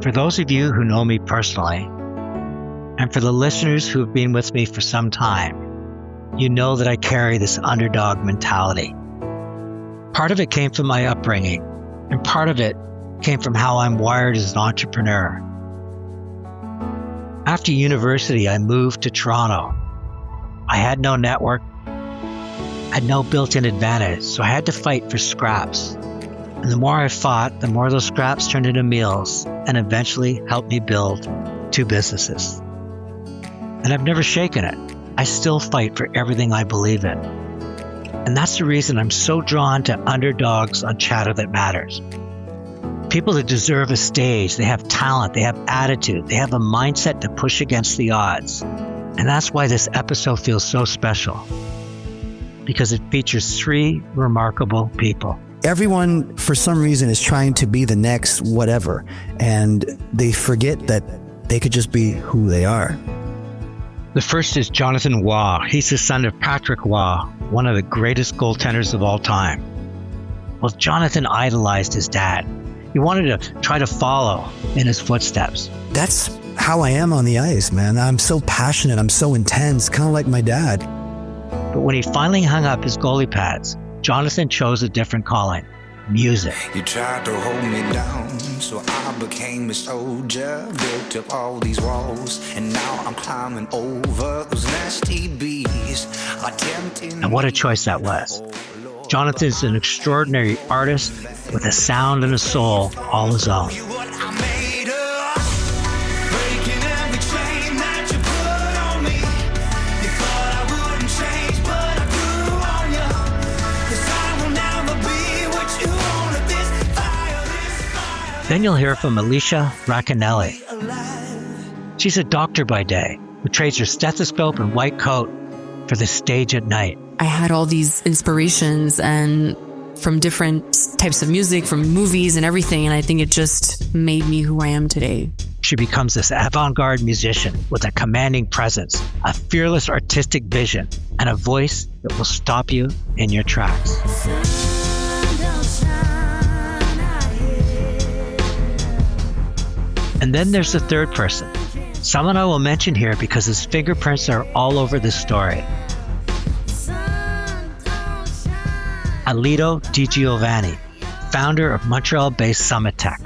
For those of you who know me personally, and for the listeners who have been with me for some time, you know that I carry this underdog mentality. Part of it came from my upbringing, and part of it came from how I'm wired as an entrepreneur. After university, I moved to Toronto. I had no network, had no built-in advantage, so I had to fight for scraps. And the more I fought, the more those scraps turned into meals and eventually helped me build 2 businesses. And I've never shaken it. I still fight for everything I believe in. And that's the reason I'm so drawn to underdogs on Chatter That Matters. People that deserve a stage, they have talent, they have attitude, they have a mindset to push against the odds. And that's why this episode feels so special, because it features 3 remarkable people. Everyone, for some reason, is trying to be the next whatever, and they forget that they could just be who they are. The first is Jonathan Waugh. He's the son of Patrick Waugh, one of the greatest goaltenders of all time. Well, Jonathan idolized his dad. He wanted to try to follow in his footsteps. That's how I am on the ice, man. I'm so passionate. I'm so intense, kind of like my dad. But when he finally hung up his goalie pads, Jonathan chose a different calling: music. You tried to hold me down, so I became a soldier, built up all these walls, and now I'm climbing over those nasty bees. And what a choice that was. Jonathan's an extraordinary artist with a sound and a soul all his own. Then you'll hear from Elysia Racanelli. She's a doctor by day who trades her stethoscope and white coat for the stage at night. I had all these inspirations and from different types of music, from movies and everything, and I think it just made me who I am today. She becomes this avant-garde musician with a commanding presence, a fearless artistic vision, and a voice that will stop you in your tracks. And then there's the third person, someone I will mention here because his fingerprints are all over this story. Alito Di Giovanni, founder of Montreal-based Summit Tech.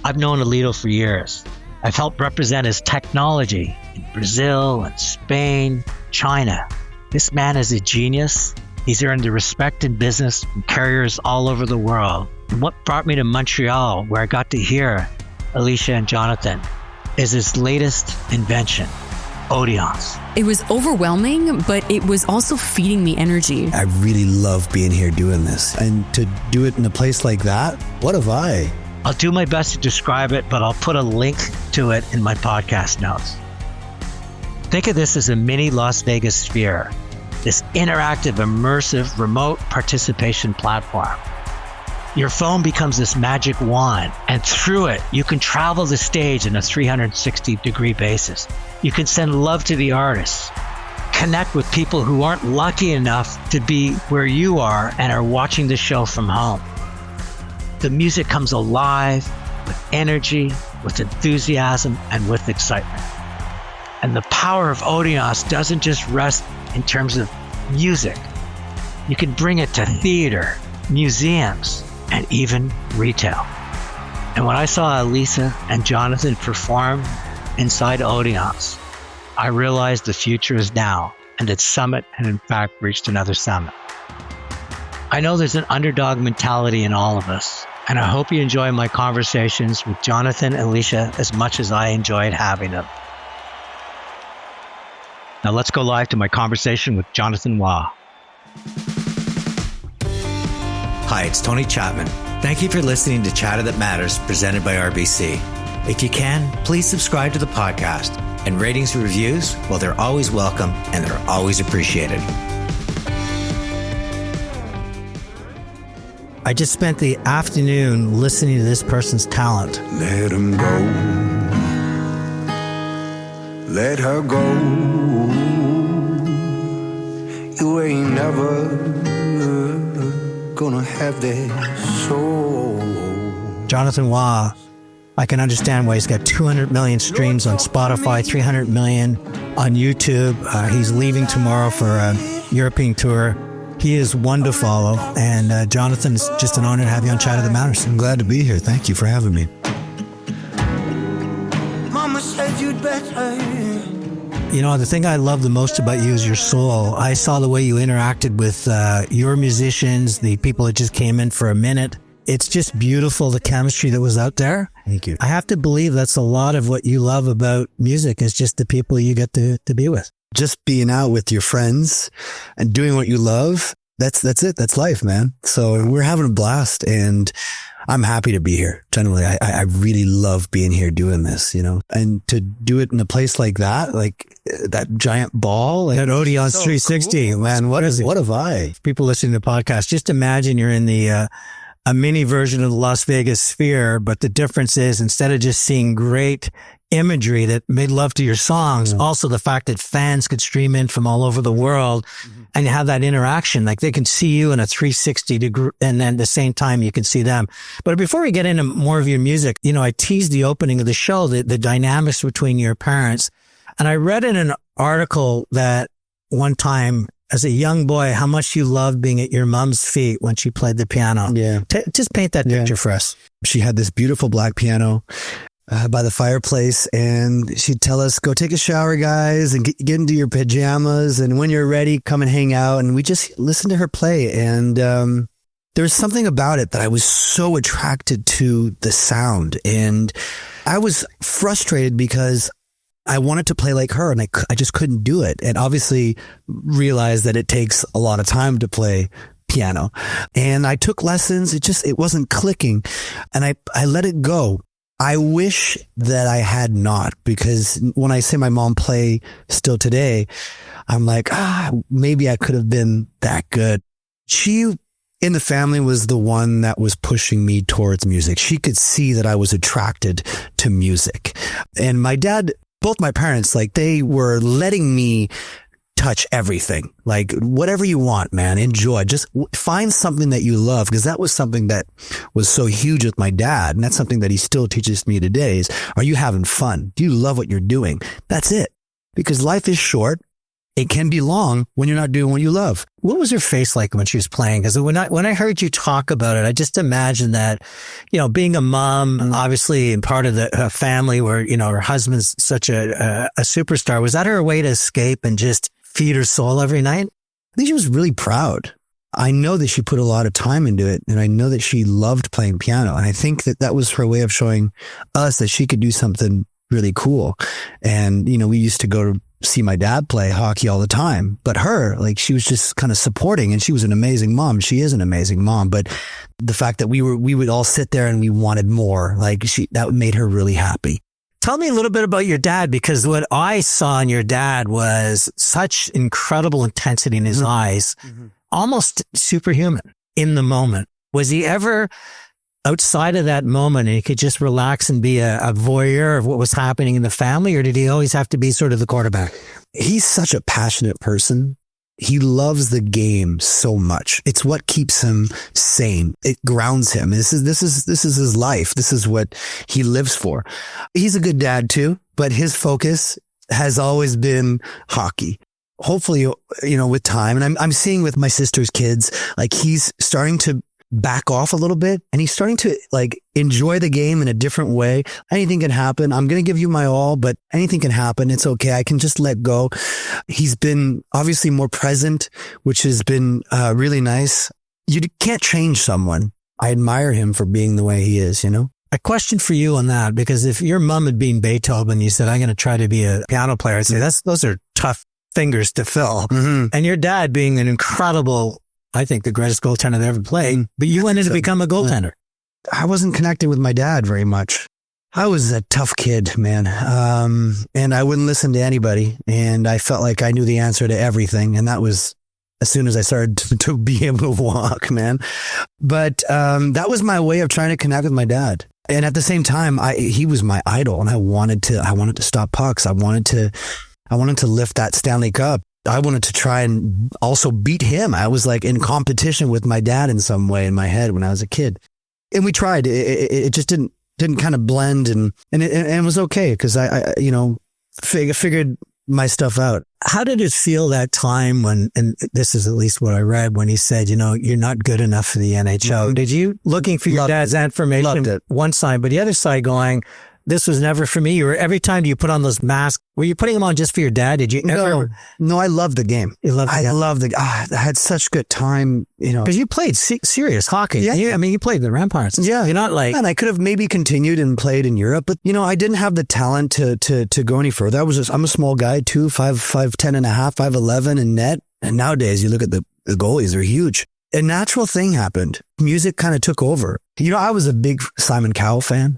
I've known Alito for years. I've helped represent his technology in Brazil and Spain, China. This man is a genius. He's earned the respect in business from carriers all over the world. And what brought me to Montreal, where I got to hear Elysia and Jonathan, is his latest invention, Odience. It was overwhelming, but it was also feeding me energy. I really love being here doing this. And to do it in a place like that, what have I? I'll do my best to describe it, but I'll put a link to it in my podcast notes. Think of this as a mini Las Vegas Sphere, this interactive, immersive, remote participation platform. Your phone becomes this magic wand, and through it, you can travel the stage in a 360-degree basis. You can send love to the artists, connect with people who aren't lucky enough to be where you are and are watching the show from home. The music comes alive with energy, with enthusiasm, and with excitement. And the power of Odience doesn't just rest in terms of music. You can bring it to theater, museums, and even retail. And when I saw Elysia and Jonathan perform inside Odience, I realized the future is now, and that Summit had in fact reached another summit. I know there's an underdog mentality in all of us, and I hope you enjoy my conversations with Jonathan and Elysia as much as I enjoyed having them. Now let's go live to my conversation with Jonathan Waugh. Hi, it's Tony Chapman. Thank you for listening to Chatter That Matters, presented by RBC. If you can, please subscribe to the podcast. And ratings and reviews, well, they're always welcome and they're always appreciated. I just spent the afternoon listening to this person's talent. Let him go. Let her go. You ain't never gonna have that soul. Jonathan Waugh, I can understand why he's got 200 million streams on Spotify, 300 million on YouTube. He's leaving tomorrow for a European tour. He is one to follow. And Jonathan, it's just an honor to have you on Chat That Matters. I'm glad to be here. Thank you for having me. Mama said you'd better. You know, the thing I love the most about you is your soul. I saw the way you interacted with your musicians, the people that just came in for a minute. It's just beautiful, the chemistry that was out there. Thank you. I have to believe that's a lot of what you love about music is just the people you get to be with. Just being out with your friends and doing what you love, that's it. That's life, man. So we're having a blast, and I'm happy to be here. Generally, I really love being here doing this, you know, and to do it in a place like that giant ball. That Odience 360, cool. Man, what is it? What a vibe. People listening to the podcast, just imagine you're in the a mini version of the Las Vegas Sphere, but the difference is instead of just seeing great imagery that made love to your songs, also the fact that fans could stream in from all over the world and you have that interaction, like they can see you in a 360 degree and then at the same time you can see them. But before we get into more of your music, you know, I teased the opening of the show, the dynamics between your parents. And I read in an article that one time as a young boy, how much you loved being at your mom's feet when she played the piano. Yeah. Just paint that picture for us. She had this beautiful black piano by the fireplace, and she'd tell us, go take a shower, guys, and get into your pajamas. And when you're ready, come and hang out. And we just listened to her play. And there was something about it that I was so attracted to the sound. And I was frustrated because I wanted to play like her and I just couldn't do it. And obviously realized that it takes a lot of time to play piano. And I took lessons. It wasn't clicking. And I let it go. I wish that I had not, because when I see my mom play still today, I'm like, maybe I could have been that good. She in the family was the one that was pushing me towards music. She could see that I was attracted to music. And my dad, both my parents, like they were letting me touch everything. Like whatever you want, man, enjoy. Just find something that you love, because that was something that was so huge with my dad. And that's something that he still teaches me today is, are you having fun? Do you love what you're doing? That's it. Because life is short. It can be long when you're not doing what you love. What was her face like when she was playing? Because when I heard you talk about it, I just imagined that, you know, being a mom, obviously, and part of the family where, you know, her husband's such a superstar. Was that her way to escape and just feed her soul every night? I think she was really proud. I know that she put a lot of time into it, and I know that she loved playing piano. And I think that was her way of showing us that she could do something really cool. And, you know, we used to go to see my dad play hockey all the time, but her, like, she was just kind of supporting, and she was an amazing mom. She is an amazing mom, but the fact that we would all sit there and we wanted more, like that made her really happy. Tell me a little bit about your dad, because what I saw in your dad was such incredible intensity in his eyes, almost superhuman in the moment. Was he ever outside of that moment and he could just relax and be a voyeur of what was happening in the family, or did he always have to be sort of the quarterback? He's such a passionate person. He loves the game so much. It's what keeps him sane. It grounds him. This is his life. This is what he lives for. He's a good dad too, but his focus has always been hockey. Hopefully, you know, with time, and I'm seeing with my sister's kids, like he's starting to back off a little bit, and he's starting to like enjoy the game in a different way. Anything can happen. I'm going to give you my all, but anything can happen. It's okay. I can just let go. He's been obviously more present, which has been really nice. You can't change someone. I admire him for being the way he is, you know? A question for you on that, because if your mom had been Beethoven, you said, I'm going to try to be a piano player, I'd say those are tough fingers to fill. And your dad being an incredible, I think the greatest goaltender that ever played, but you went in to become a goaltender. I wasn't connected with my dad very much. I was a tough kid, man. And I wouldn't listen to anybody. And I felt like I knew the answer to everything. And that was as soon as I started to be able to walk, man. But that was my way of trying to connect with my dad. And at the same time, he was my idol, and I wanted to stop pucks. I wanted to lift that Stanley Cup. I wanted to try and also beat him. I was like in competition with my dad in some way in my head when I was a kid. And we tried. It just didn't didn't kind of blend and it was okay because I figured my stuff out. How did it feel that time when, and this is at least what I read, when he said, you're not good enough for the NHL? Mm-hmm. Did you, looking for your dad's information, one side, but the other side going, this was never for me? Or every time you put on those masks, were you putting them on just for your dad? Did you ever? No, I loved the game. I had such good time, Because you played serious hockey. Yeah. You played the Ramparts. Yeah. You're not like... And I could have maybe continued and played in Europe, but, I didn't have the talent to go any further. I'm a small guy too, 5'10" and a half, 5'11" in net. And nowadays you look at the goalies, they're huge. A natural thing happened. Music kind of took over. I was a big Simon Cowell fan.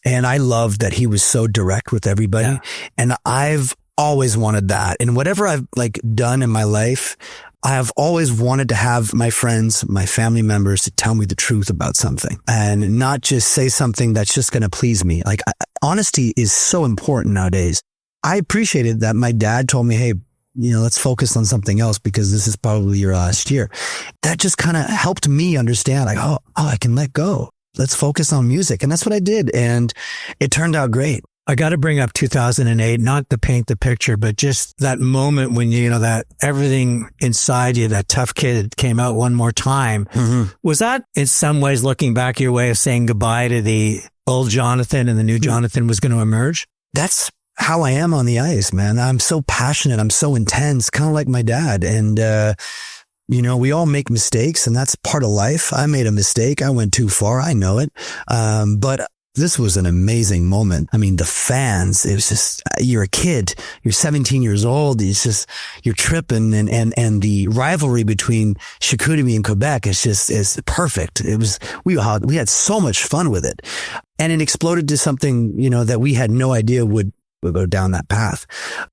And I loved that he was so direct with everybody. Yeah. And I've always wanted that. And whatever I've done in my life, I have always wanted to have my friends, my family members to tell me the truth about something and not just say something that's just going to please me. Honesty is so important nowadays. I appreciated that my dad told me, hey, let's focus on something else because this is probably your last year. That just kind of helped me understand I can let go. Let's focus on music. And that's what I did. And it turned out great. I got to bring up 2008, not to paint the picture, but just that moment when, that everything inside you, that tough kid came out one more time. Mm-hmm. Was that in some ways, looking back, your way of saying goodbye to the old Jonathan and the new Jonathan was going to emerge? That's how I am on the ice, man. I'm so passionate. I'm so intense, kind of like my dad. And, we all make mistakes and that's part of life. I made a mistake. I went too far. I know it. But this was an amazing moment. I mean, the fans, it was just, you're a kid, you're 17 years old. It's just, you're tripping and the rivalry between Chicoutimi and Quebec is perfect. We had so much fun with it and it exploded to something, that we had no idea would go down that path.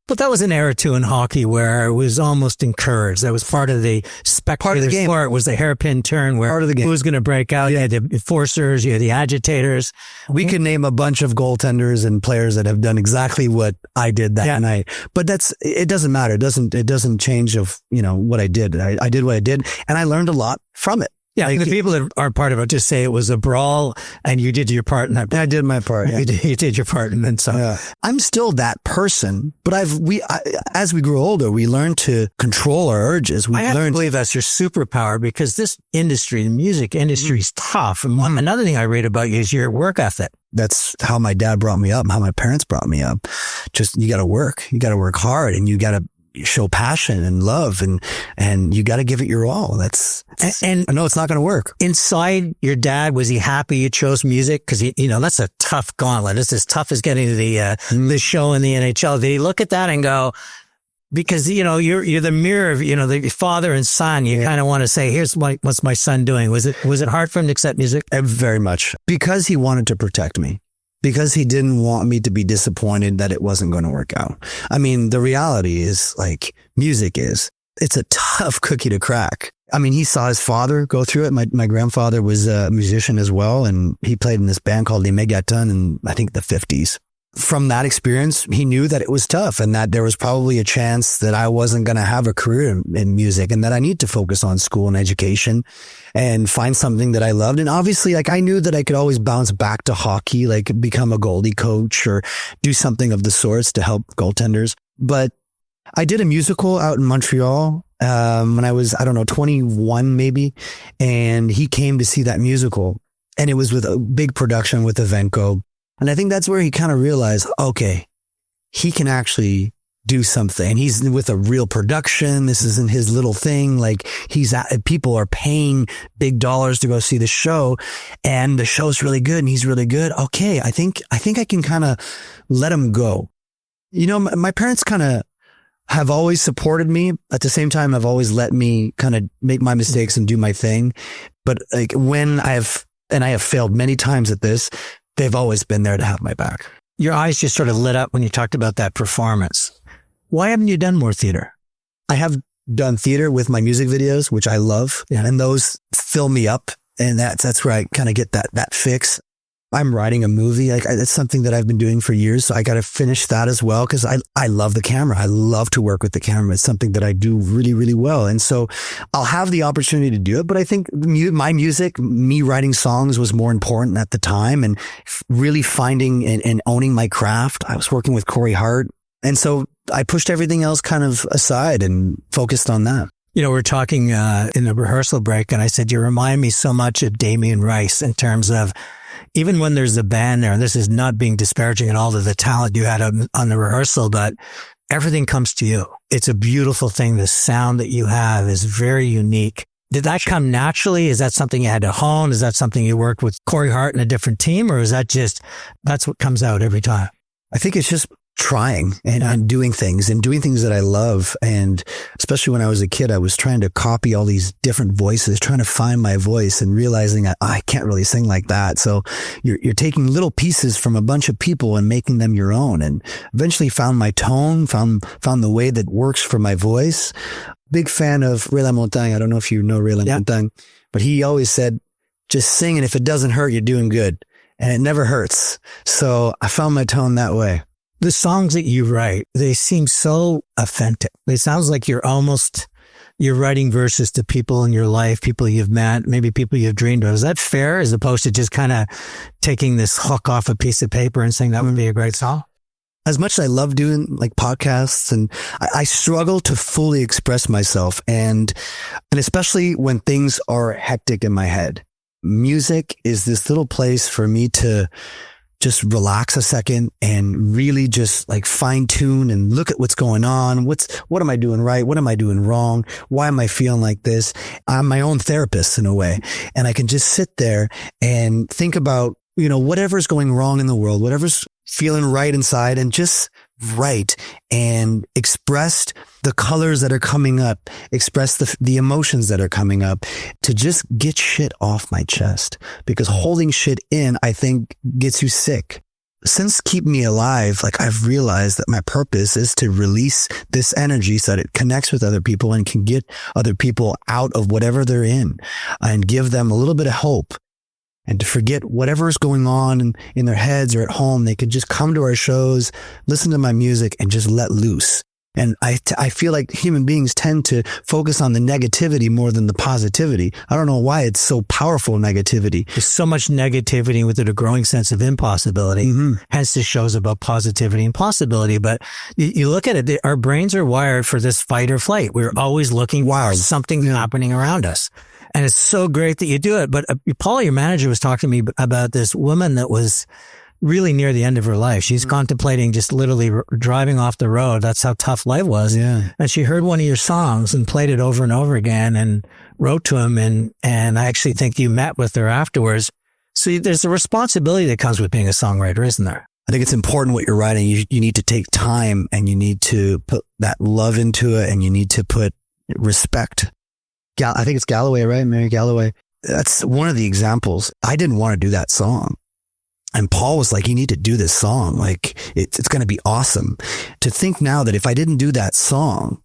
But that was an era too in hockey where it was almost encouraged. That was part of the spectator sport, was the hairpin turn where who was going to break out. You had the enforcers, you had the agitators. We could name a bunch of goaltenders and players that have done exactly what I did that night. But it doesn't matter. It doesn't change of, what I did. I did what I did and I learned a lot from it. Yeah, the people that are part of it just say it was a brawl and you did your part in that. I did my part. Yeah. You did your part and then some. Yeah. I'm still that person, but as we grew older, we learned to control our urges. I have to believe that's your superpower because this industry, the music industry is tough. And another thing I read about you is your work ethic. That's how my dad brought me up, how my parents brought me up. Just, you got to work hard and you got to show passion and love and you got to give it your all. And I know it's not going to work. Inside your dad, was he happy you chose music? Cause that's a tough gauntlet. It's as tough as getting to the show in the NHL. Did he look at that and go, because, you're the mirror of, the father and son. You kind of want to say, what's my son doing? Was it hard for him to accept music? Very much because he wanted to protect me. Because he didn't want me to be disappointed that it wasn't going to work out. I mean, the reality is it's a tough cookie to crack. I mean, he saw his father go through it. My grandfather was a musician as well. And he played in this band called Les Mégatons in, I think, the 50s. From that experience, he knew that it was tough and that there was probably a chance that I wasn't going to have a career in music and that I need to focus on school and education and find something that I loved. And obviously, I knew that I could always bounce back to hockey, become a goalie coach or do something of the sorts to help goaltenders. But I did a musical out in Montreal when I was, 21 maybe. And he came to see that musical and it was with a big production with Evenco. And I think that's where he kind of realized, okay, he can actually do something. And he's with a real production. This isn't his little thing. People are paying big dollars to go see the show and the show's really good and he's really good. Okay. I think I can kind of let him go. My parents kind of have always supported me. At the same time, have always let me kind of make my mistakes and do my thing. But when I have failed many times at this, they've always been there to have my back. Your eyes just sort of lit up when you talked about that performance. Why haven't you done more theater? I have done theater with my music videos, which I love. Yeah. And those fill me up. And that's where I kind of get that fix. I'm writing a movie. Like that's something that I've been doing for years. So I got to finish that as well. Cause I love the camera. I love to work with the camera. It's something that I do really, really well. And so I'll have the opportunity to do it. But I think my music, me writing songs was more important at the time, and really finding and owning my craft. I was working with Corey Hart. And so I pushed everything else kind of aside and focused on that. You know, we're talking in the rehearsal break, and I said, you remind me so much of Damien Rice in terms of even when there's a band there, and this is not being disparaging at all to the talent you had on the rehearsal, but everything comes to you. It's a beautiful thing. The sound that you have is very unique. Did that come naturally? Is that something you had to hone? Is that something you worked with Corey Hart and a different team? Or is that just, that's what comes out every time? I think it's just trying and doing things that I love. And especially when I was a kid, I was trying to copy all these different voices, trying to find my voice and realizing I can't really sing like that. So you're taking little pieces from a bunch of people and making them your own, and eventually found my tone, found the way that works for my voice. Big fan of Ray LaMontagne. I don't know if you know Ray LaMontagne, but he always said, just sing, and if it doesn't hurt, you're doing good. And it never hurts. So I found my tone that way. The songs that you write, they seem so authentic. It sounds like you're writing verses to people in your life, people you've met, maybe people you've dreamed of. Is that fair, as opposed to just kind of taking this hook off a piece of paper and saying that would be a great song? As much as I love doing like podcasts, and I struggle to fully express myself, and especially when things are hectic in my head. Music is this little place for me to just relax a second and really just like fine tune and look at what's going on. What am I doing right? What am I doing wrong? Why am I feeling like this? I'm my own therapist in a way. And I can just sit there and think about, whatever's going wrong in the world, whatever's feeling right inside, and just write and express the colors that are coming up, express the emotions that are coming up, to just get shit off my chest, because holding shit in, I think, gets you sick. Since Keep Me Alive, like I've realized that my purpose is to release this energy so that it connects with other people and can get other people out of whatever they're in and give them a little bit of hope. And to forget whatever is going on in their heads or at home, they could just come to our shows, listen to my music, and just let loose. And I feel like human beings tend to focus on the negativity more than the positivity. I don't know why it's so powerful, negativity. There's so much negativity with it, a growing sense of impossibility. Hence the show's about positivity and possibility. But you look at it, our brains are wired for this fight or flight. We're always looking for something happening around us. And it's so great that you do it. But Paula, your manager, was talking to me about this woman that was really near the end of her life. She's contemplating just literally driving off the road. That's how tough life was. Yeah. And she heard one of your songs and played it over and over again and wrote to him. And I actually think you met with her afterwards. So there's a responsibility that comes with being a songwriter, isn't there? I think it's important what you're writing. You need to take time, and you need to put that love into it, and you need to put respect. I think it's Galloway, right? Mary Galloway. That's one of the examples. I didn't want to do that song. And Paul was like, you need to do this song. Like, it's going to be awesome. To think now that if I didn't do that song,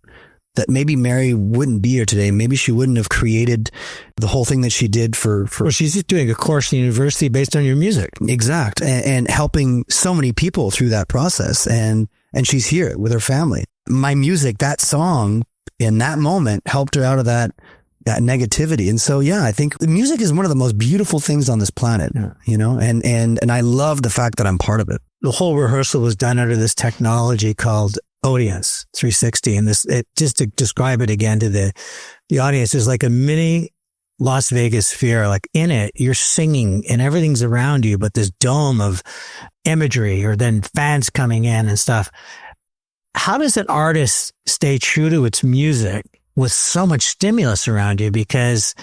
that maybe Mary wouldn't be here today. Maybe she wouldn't have created the whole thing that she did for Well, she's just doing a course in university based on your music. Exact. And helping so many people through that process. And she's here with her family. My music, that song in that moment helped her out of that negativity. And so, yeah, I think the music is one of the most beautiful things on this planet, and I love the fact that I'm part of it. The whole rehearsal was done under this technology called Odience 360. And just to describe it again to the audience, is like a mini Las Vegas sphere. Like in it, you're singing and everything's around you, but this dome of imagery, or then fans coming in and stuff. How does an artist stay true to its music with so much stimulus around you? Because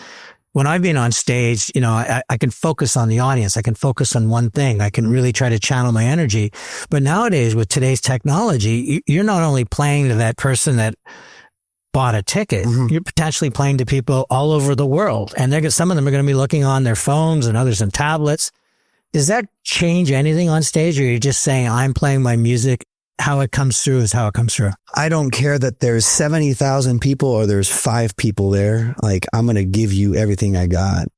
when I've been on stage, I can focus on the audience. I can focus on one thing. I can really try to channel my energy. But nowadays, with today's technology, you're not only playing to that person that bought a ticket, you're potentially playing to people all over the world. And some of them are going to be looking on their phones and others on tablets. Does that change anything on stage? Or you're just saying, I'm playing my music, how it comes through is how it comes through? I don't care that there's 70,000 people or there's 5 people there. Like, I'm going to give you everything I got.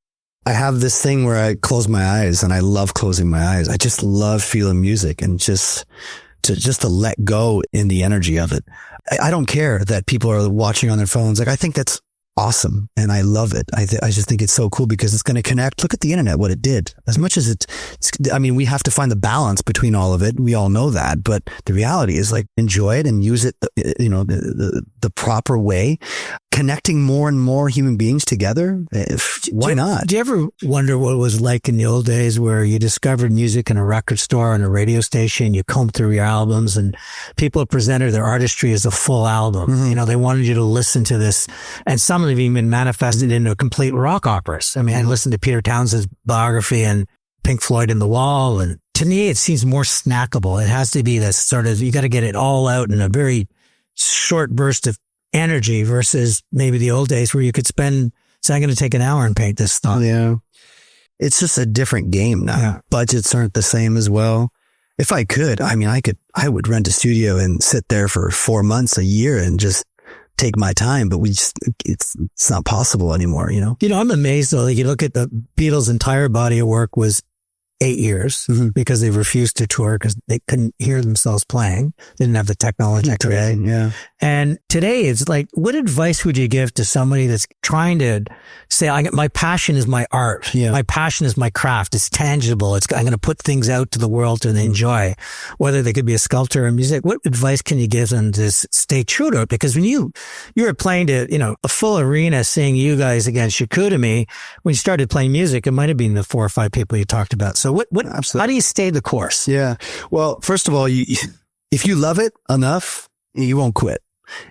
I have this thing where I close my eyes, and I love closing my eyes. I just love feeling music and just to let go in the energy of it. I don't care that people are watching on their phones. Like, I think that's awesome. And I love it. I just think it's so cool because it's going to connect. Look at the internet, what it did. As much as I mean, we have to find the balance between all of it. We all know that, but the reality is, like, enjoy it and use it, the proper way, connecting more and more human beings together. Why not? Do you ever wonder what it was like in the old days where you discovered music in a record store and a radio station, you combed through your albums, and people presented their artistry as a full album. Mm-hmm. They wanted you to listen to this, and some have even manifested into complete rock operas. I mean, I listened to Peter Townshend's biography and Pink Floyd in the Wall, and to me, it seems more snackable. It has to be this sort of, you got to get it all out in a very short burst of energy versus maybe the old days where you could spend, say, I'm going to take an hour and paint this stuff. Yeah. It's just a different game now. Yeah. Budgets aren't the same as well. If I could, I would rent a studio and sit there for 4 months, a year, and just take my time, but it's not possible anymore, I'm amazed though. Like, you look at the Beatles' entire body of work was 8 years because they refused to tour because they couldn't hear themselves playing. They didn't have the technology today. Yeah. And today it's like, what advice would you give to somebody that's trying to say, my passion is my art. Yeah. My passion is my craft. It's tangible. I'm going to put things out to the world to enjoy, whether they could be a sculptor or music. What advice can you give them to stay true to it? Because when you were playing to, a full arena, seeing you guys against Chicoutimi, when you started playing music, it might have been the 4 or 5 people you talked about. So how do you stay the course? Yeah. Well, first of all, if you love it enough, you won't quit.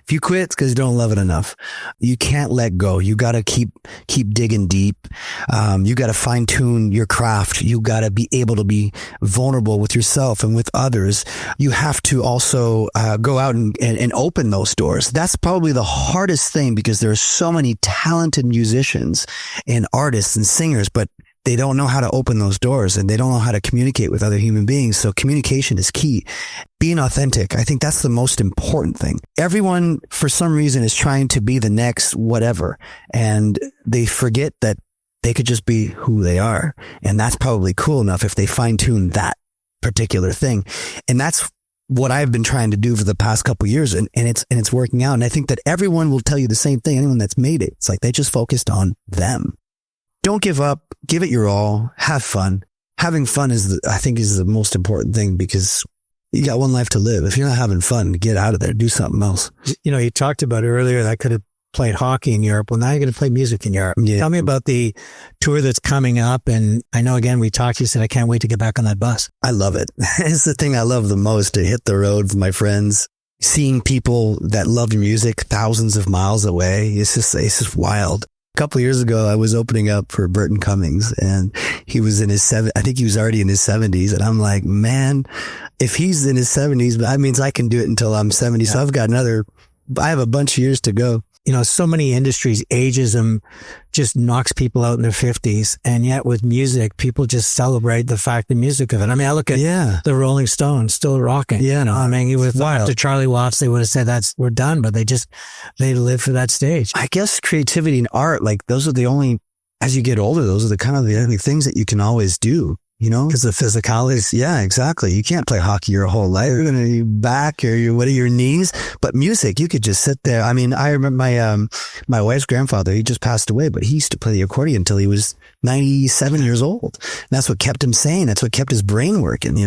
If you quit, it's because you don't love it enough. You can't let go. You got to keep digging deep. You got to fine tune your craft. You got to be able to be vulnerable with yourself and with others. You have to also go out and open those doors. That's probably the hardest thing because there are so many talented musicians and artists and singers, but they don't know how to open those doors and they don't know how to communicate with other human beings. So communication is key. Being authentic, I think that's the most important thing. Everyone, for some reason, is trying to be the next whatever, and they forget that they could just be who they are. And that's probably cool enough if they fine tune that particular thing. And that's what I've been trying to do for the past couple of years. And it's working out. And I think that everyone will tell you the same thing. Anyone that's made it, it's like they just focused on them. Don't give up. Give it your all. Have fun. Having fun I think is the most important thing because you got one life to live. If you're not having fun, get out of there. Do something else. You talked about earlier that I could have played hockey in Europe. Well, now you're going to play music in Europe. Yeah. Tell me about the tour that's coming up. And I know, again, we talked, you said, I can't wait to get back on that bus. I love it. It's the thing I love the most, to hit the road with my friends, seeing people that love music thousands of miles away. It's just wild. A couple of years ago, I was opening up for Burton Cummings, and he was in his I think he was already in his 70s. And I'm like, man, if he's in his 70s, that means I can do it until I'm 70. Yeah. So I have a bunch of years to go. So many industries, ageism just knocks people out in their 50s. And yet with music, people just celebrate the fact, the music of it. I mean, I look at the Rolling Stones still rocking. Yeah, no, I mean, after Charlie Watts, they would have said we're done, but they live for that stage. I guess creativity and art, like those are the only, as you get older, those are the kind of the only things that you can always do. Because the physicalities. Yeah, exactly. You can't play hockey your whole life. You're going to your back or your knees. But music, you could just sit there. I mean, I remember my wife's grandfather, he just passed away, but he used to play the accordion until he was 97 years old. And that's what kept him sane. That's what kept his brain working,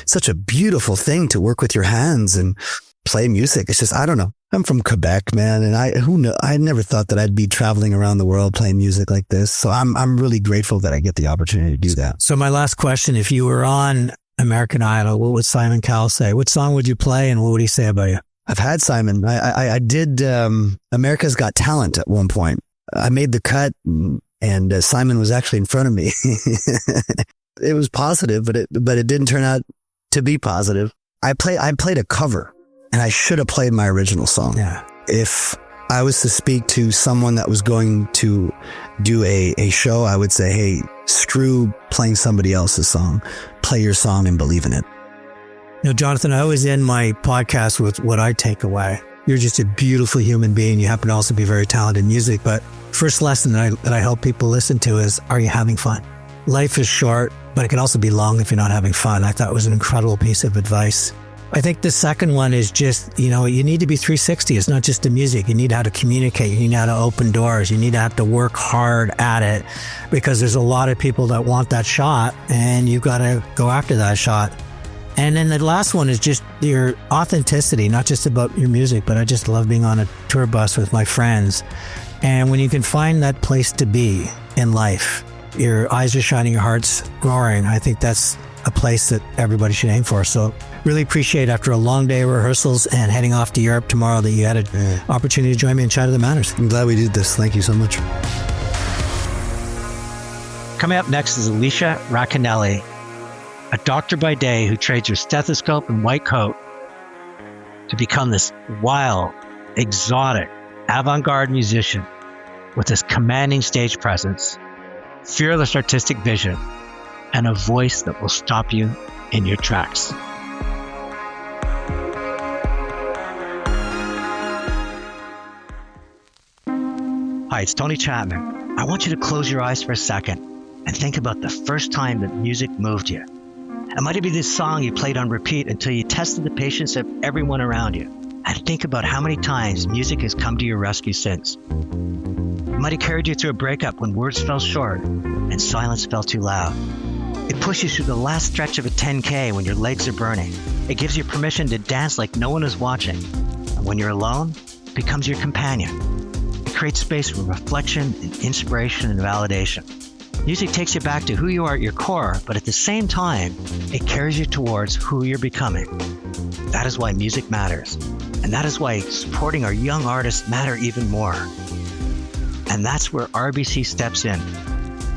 Such a beautiful thing to work with your hands and play music. It's just, I don't know. I'm from Quebec, man, and I never thought that I'd be traveling around the world playing music like this. So I'm really grateful that I get the opportunity to do that. So my last question, if you were on American Idol, what would Simon Cowell say? What song would you play and what would he say about you? I've had Simon. I did America's Got Talent at one point. I made the cut and Simon was actually in front of me. It was positive, but it didn't turn out to be positive. I played a cover. And I should have played my original song. Yeah. If I was to speak to someone that was going to do a show, I would say, hey, screw playing somebody else's song. Play your song and believe in it. Jonathan, I always end my podcast with what I take away. you're just a beautiful human being. You happen to also be very talented in music. But first lesson that I help people listen to is, are you having fun? Life is short, but it can also be long if you're not having fun. I thought it was an incredible piece of advice. I think the second one is just, you need to be 360. It's not just the music. You need how to communicate. You need how to open doors. You need to have to work hard at it, because there's a lot of people that want that shot, and you've got to go after that shot. And then the last one is just your authenticity, not just about your music, but I just love being on a tour bus with my friends. And when you can find that place to be in life, your eyes are shining, your heart's roaring, I think that's a place that everybody should aim for. So really appreciate, after a long day of rehearsals and heading off to Europe tomorrow, that you had an opportunity to join me in Chat That Matters. I'm glad we did this. Thank you so much. Coming up next is Elysia Racanelli, a doctor by day who trades her stethoscope and white coat to become this wild, exotic, avant-garde musician with this commanding stage presence, fearless artistic vision, and a voice that will stop you in your tracks. Hi, it's Tony Chapman. I want you to close your eyes for a second and think about the first time that music moved you. It might be this song you played on repeat until you tested the patience of everyone around you. And think about how many times music has come to your rescue since. It might have carried you through a breakup when words fell short and silence felt too loud. It pushes you through the last stretch of a 10K when your legs are burning. It gives you permission to dance like no one is watching. And when you're alone, it becomes your companion. It creates space for reflection and inspiration and validation. Music takes you back to who you are at your core, but at the same time, it carries you towards who you're becoming. That is why music matters. And that is why supporting our young artists matter even more. And that's where RBC steps in.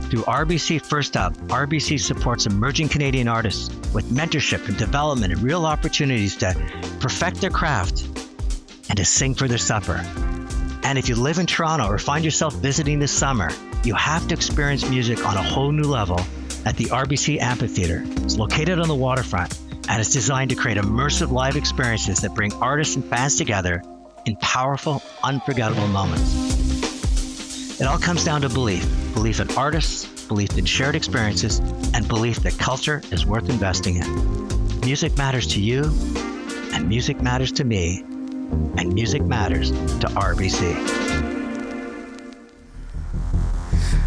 Through RBC First Up, RBC supports emerging Canadian artists with mentorship and development and real opportunities to perfect their craft and to sing for their supper. And if you live in Toronto or find yourself visiting this summer, you have to experience music on a whole new level at the RBC Amphitheatre. It's located on the waterfront, and it's designed to create immersive live experiences that bring artists and fans together in powerful, unforgettable moments. It all comes down to belief in artists, belief in shared experiences, and belief that culture is worth investing in. Music matters to you, and music matters to me, and music matters to RBC.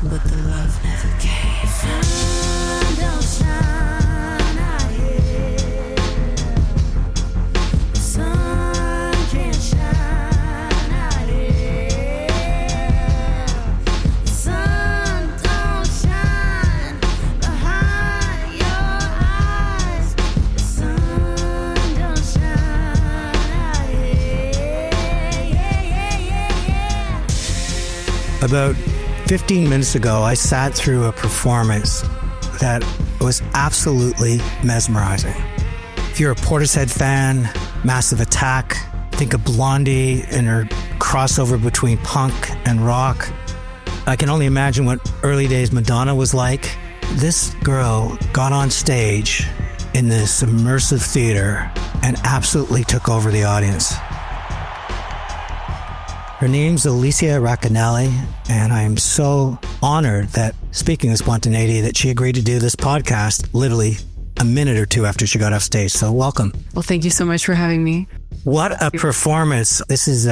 But the love never came. Sun don't shine out here. The sun can't shine out here. The sun don't shine behind your eyes. The sun don't shine out here. Yeah. About 15 minutes ago, I sat through a performance that was absolutely mesmerizing. If you're a Portishead fan, Massive Attack, think of Blondie and her crossover between punk and rock. I can only imagine what early days Madonna was like. This girl got on stage in this immersive theater and absolutely took over the audience. Her name's Elysia Racanelli, and I'm so honored that, speaking of spontaneity, that she agreed to do this podcast literally a minute or two after she got off stage. So welcome. Well, thank you so much for having me. What a performance. This is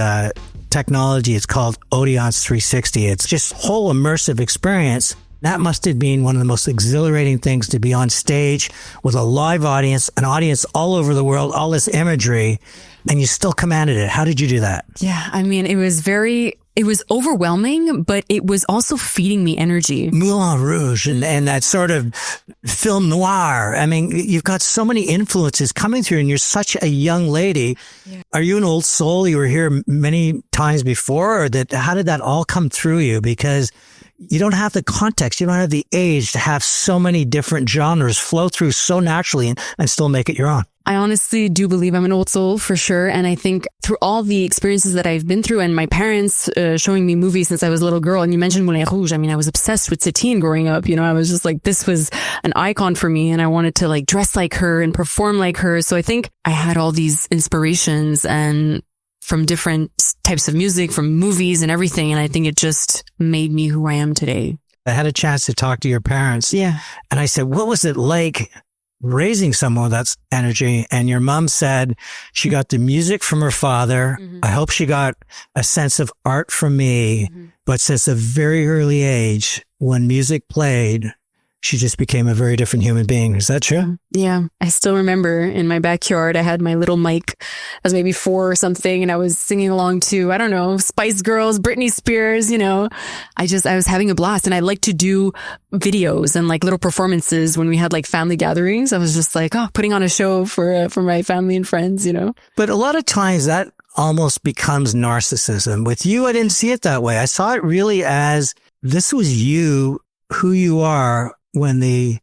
technology. It's called Odience 360. It's just whole immersive experience. That must have been one of the most exhilarating things, to be on stage with a live audience, an audience all over the world, all this imagery, and you still commanded it. How did you do that? Yeah, I mean, it was overwhelming, but it was also feeding me energy. Moulin Rouge and that sort of film noir. I mean, you've got so many influences coming through, and you're such a young lady. Yeah. Are you an old soul? You were here many times before, or how did that all come through you? Because you don't have the context, you don't have the age to have so many different genres flow through so naturally and still make it your own. I honestly do believe I'm an old soul for sure. And I think through all the experiences that I've been through, and my parents showing me movies since I was a little girl, and you mentioned Moulin Rouge. I mean, I was obsessed with Satine growing up. You know, I was just like, this was an icon for me, and I wanted to like dress like her and perform like her. So I think I had all these inspirations, and from different types of music, from movies and everything. And I think it just made me who I am today. I had a chance to talk to your parents. Yeah. And I said, what was it like raising someone with that energy? And your mom said she got the music from her father. I hope she got a sense of art from me. But since a very early age, when music played, she just became a very different human being. Is that true? Yeah. I still remember in my backyard, I had my little mic. I was maybe 4 or something, and I was singing along to, I don't know, Spice Girls, Britney Spears, I was having a blast. And I like to do videos and like little performances when we had like family gatherings. I was just like, putting on a show for my family and friends, But a lot of times that almost becomes narcissism. With you, I didn't see it that way. I saw it really as this was you, who you are, when the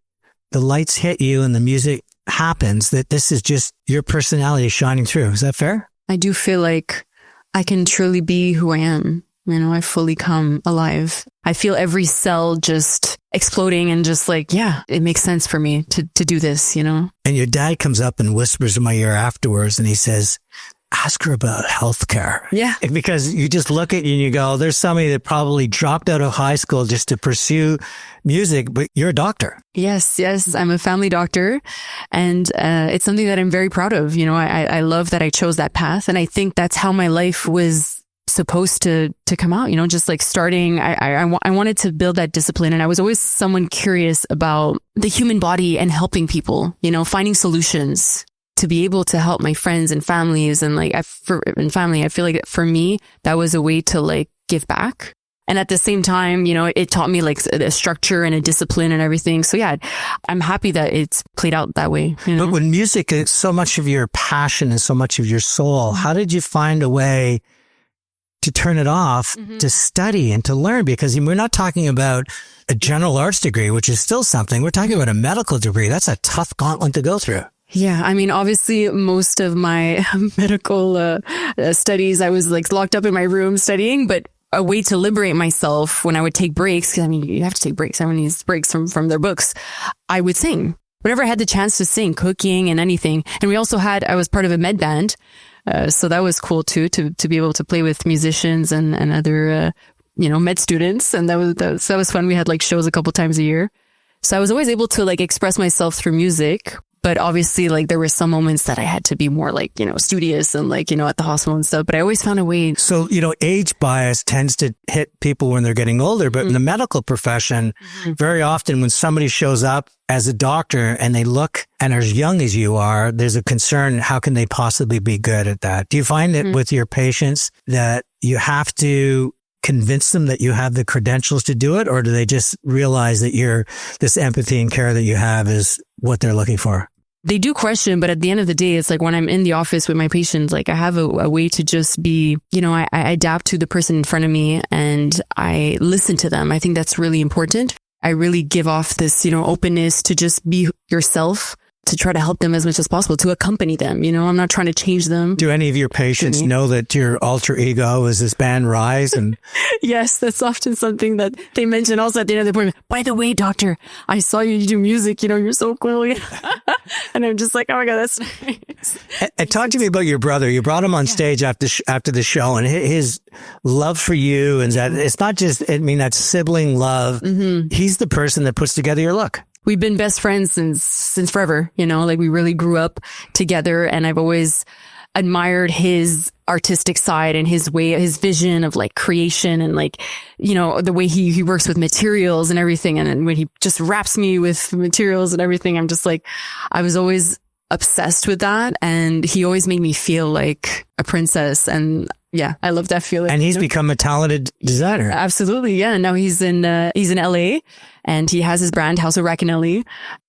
lights hit you and the music happens, that this is just your personality shining through. Is that fair? I do feel like I can truly be who I am. I fully come alive. I feel every cell just exploding and just like, yeah, it makes sense for me to do this, And your dad comes up and whispers in my ear afterwards and he says, ask her about healthcare. Yeah. Because you just look at you and you go, there's somebody that probably dropped out of high school just to pursue music, but you're a doctor. Yes. I'm a family doctor, and it's something that I'm very proud of. I love that I chose that path, and I think that's how my life was supposed to come out, just like starting, I wanted to build that discipline. And I was always someone curious about the human body and helping people, finding solutions to be able to help my friends and families. And like, I feel like for me, that was a way to like give back. And at the same time, it taught me like a structure and a discipline and everything. So yeah, I'm happy that it's played out that way. But when music is so much of your passion and so much of your soul, how did you find a way to turn it off, to study and to learn? Because we're not talking about a general arts degree, which is still something. We're talking about a medical degree. That's a tough gauntlet to go through. Yeah. Obviously most of my medical studies, I was like locked up in my room studying, but a way to liberate myself when I would take breaks, because you have to take breaks. Everyone needs breaks from their books. I would sing whenever I had the chance to sing, cooking and anything. And I was part of a med band. So that was cool too, to be able to play with musicians and other, med students. And that was fun. We had like shows a couple times a year. So I was always able to like express myself through music. But obviously, like, there were some moments that I had to be more like, studious and like, at the hospital and stuff. But I always found a way. So, age bias tends to hit people when they're getting older. But in the medical profession, very often when somebody shows up as a doctor and they look and are as young as you are, there's a concern, how can they possibly be good at that? Do you find that with your patients that you have to convince them that you have the credentials to do it? Or do they just realize that this empathy and care that you have is what they're looking for? They do question, but at the end of the day, it's like when I'm in the office with my patients, like I have a way to just be, I adapt to the person in front of me and I listen to them. I think that's really important. I really give off this, openness to just be yourself, to try to help them as much as possible, to accompany them. I'm not trying to change them. Do any of your patients know that your alter ego is this band Rise? And yes, that's often something that they mention also at the end of the appointment. By the way, doctor, I saw you do music. You're so cool. And I'm just like, oh my God, that's nice. And talk to me about your brother. You brought him on stage after the show, and his love for you, and that it's not just, that sibling love. He's the person that puts together your look. We've been best friends since forever, like we really grew up together, and I've always admired his artistic side and his vision of like creation and like, the way he works with materials and everything. And when he just wraps me with materials and everything, I'm just like, I was always obsessed with that. And he always made me feel like a princess. And yeah, I love that feeling. And he's become a talented designer. Absolutely. Yeah. Now he's in LA. And he has his brand, Elysia Racanelli.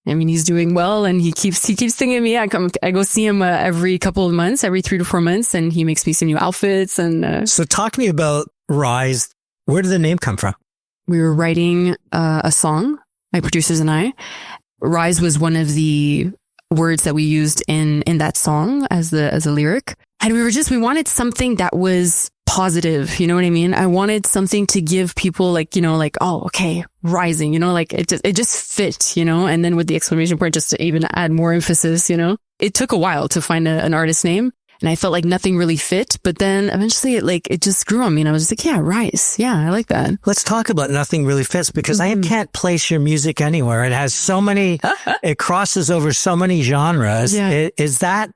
He's doing well, and he keeps thinking me. I go see him every couple of months, every 3 to 4 months, and he makes me some new outfits. And so, talk to me about Rise. Where did the name come from? We were writing a song, my producers and I. Rise was one of the words that we used in that song as a lyric, and we wanted something that was positive, you know what I mean? I wanted something to give people like, oh, okay, rising, like it just fit, and then with the exclamation point, just to even add more emphasis, It took a while to find an artist name. and I felt like nothing really fit. But then eventually it just grew on me, and I was just like, yeah, rice. Yeah, I like that. Let's talk about Nothing Really Fits, because I can't place your music anywhere. It has so many, it crosses over so many genres. Yeah. Is that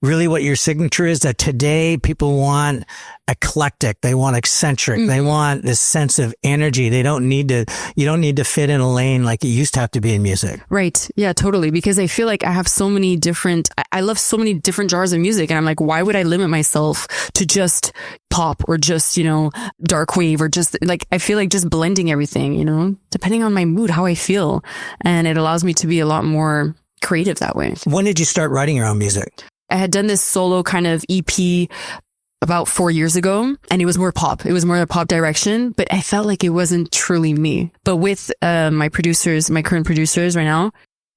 really what your signature is? That today people want eclectic, they want eccentric, they want this sense of energy. You don't need to fit in a lane like it used to have to be in music. Right. Yeah, totally. Because I feel like I have so many different, I love so many different genres of music. And I'm like, why would I limit myself to just pop or just, dark wave, or just like, I feel like just blending everything, depending on my mood, how I feel. And it allows me to be a lot more creative that way. When did you start writing your own music? I had done this solo kind of EP about 4 years ago, and it was more pop. It was more a pop direction, but I felt like it wasn't truly me. But with my current producers right now,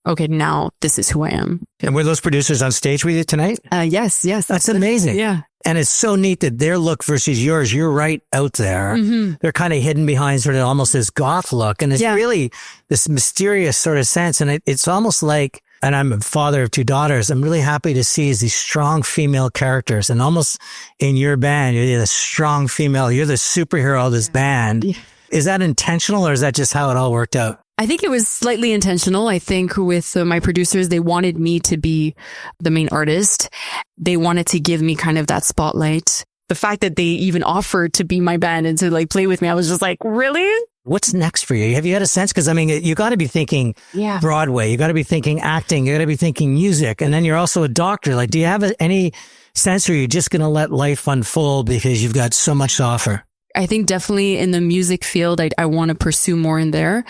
okay, now this is who I am. And were those producers on stage with you tonight? Yes. That's amazing. Yeah. And it's so neat that their look versus yours, you're right out there. They're kind of hidden behind sort of almost this goth look. And it's really this mysterious sort of sense. And it's almost like, and I'm a father of 2 daughters, I'm really happy to see these strong female characters. And almost in your band, you're the strong female, you're the superhero of this band. Yeah. Is that intentional, or is that just how it all worked out? I think it was slightly intentional. I think with my producers, they wanted me to be the main artist. They wanted to give me kind of that spotlight. The fact that they even offered to be my band and to play with me, I was just like, really? What's next for you? Have you had a sense? Because you got to be thinking Broadway, you got to be thinking acting, you got to be thinking music, and then you're also a doctor. Do you have any sense, or are you just going to let life unfold because you've got so much to offer? I think definitely in the music field, I want to pursue more in there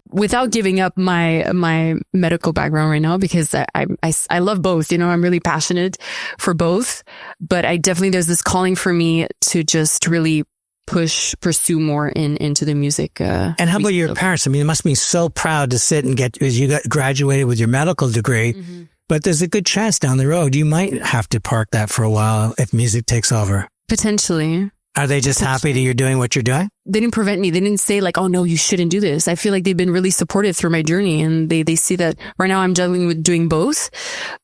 without giving up my medical background right now, because I love both. I'm really passionate for both, but there's this calling for me to just really pursue more into the music. And how about your parents? They must be so proud to sit and graduated with your medical degree, but there's a good chance down the road you might have to park that for a while if music takes over. Potentially. Are they just happy that you're doing what you're doing? They didn't prevent me. They didn't say oh no, you shouldn't do this. I feel like they've been really supportive through my journey, and they see that right now I'm juggling with doing both.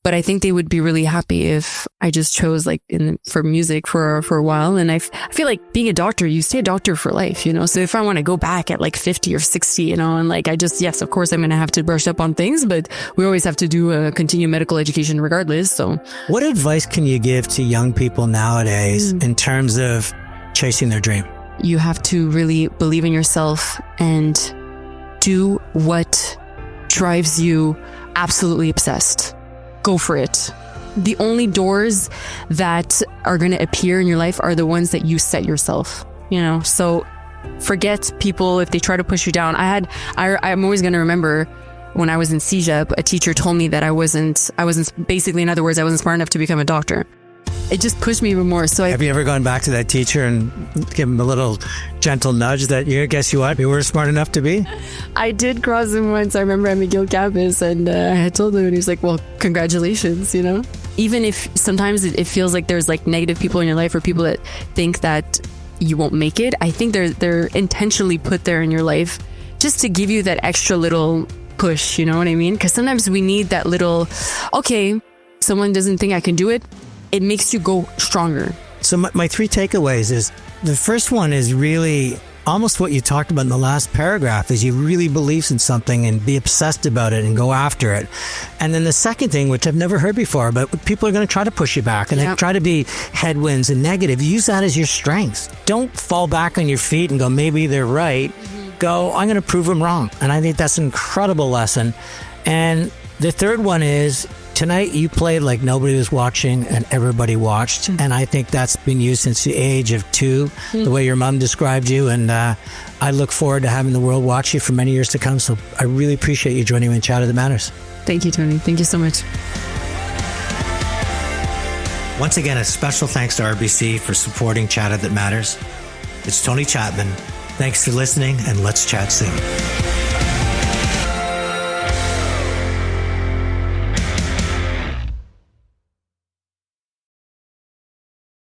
But I think they would be really happy if I just chose for music for a while. And I feel like being a doctor, you stay a doctor for life, So if I want to go back at 50 or 60, and yes, of course I'm going to have to brush up on things, but we always have to do continue medical education regardless. So what advice can you give to young people nowadays in terms of chasing their dream? You have to really believe in yourself and do what drives you absolutely obsessed. Go for it. The only doors that are going to appear in your life are the ones that you set yourself, so forget people if they try to push you down. I'm always going to remember when I was in CEGEP, a teacher told me that I wasn't basically, in other words, I wasn't smart enough to become a doctor. It just pushed me even more. So have you ever gone back to that teacher and give him a little gentle nudge that guess what, you were smart enough to be? I did cross him once. I remember at McGill campus, and I had told him, and he was like, well, congratulations, Even if sometimes it feels like there's negative people in your life, or people that think that you won't make it, I think they're intentionally put there in your life just to give you that extra little push, you know what I mean? Because sometimes we need that little, okay, someone doesn't think I can do it. It makes you go stronger. So my 3 takeaways is, the first one is really almost what you talked about in the last paragraph, is you really believe in something and be obsessed about it and go after it. And then the second thing, which I've never heard before, but people are going to try to push you back and they try to be headwinds and negative. Use that as your strength. Don't fall back on your feet and go, maybe they're right. Go, I'm going to prove them wrong. And I think that's an incredible lesson. And the third one is, tonight you played like nobody was watching and everybody watched. And I think that's been you since the age of 2, the way your mom described you. And I look forward to having the world watch you for many years to come. So I really appreciate you joining me in Chatter That Matters. Thank you, Tony. Thank you so much. Once again, a special thanks to RBC for supporting Chatter That Matters. It's Tony Chapman. Thanks for listening, and let's chat soon.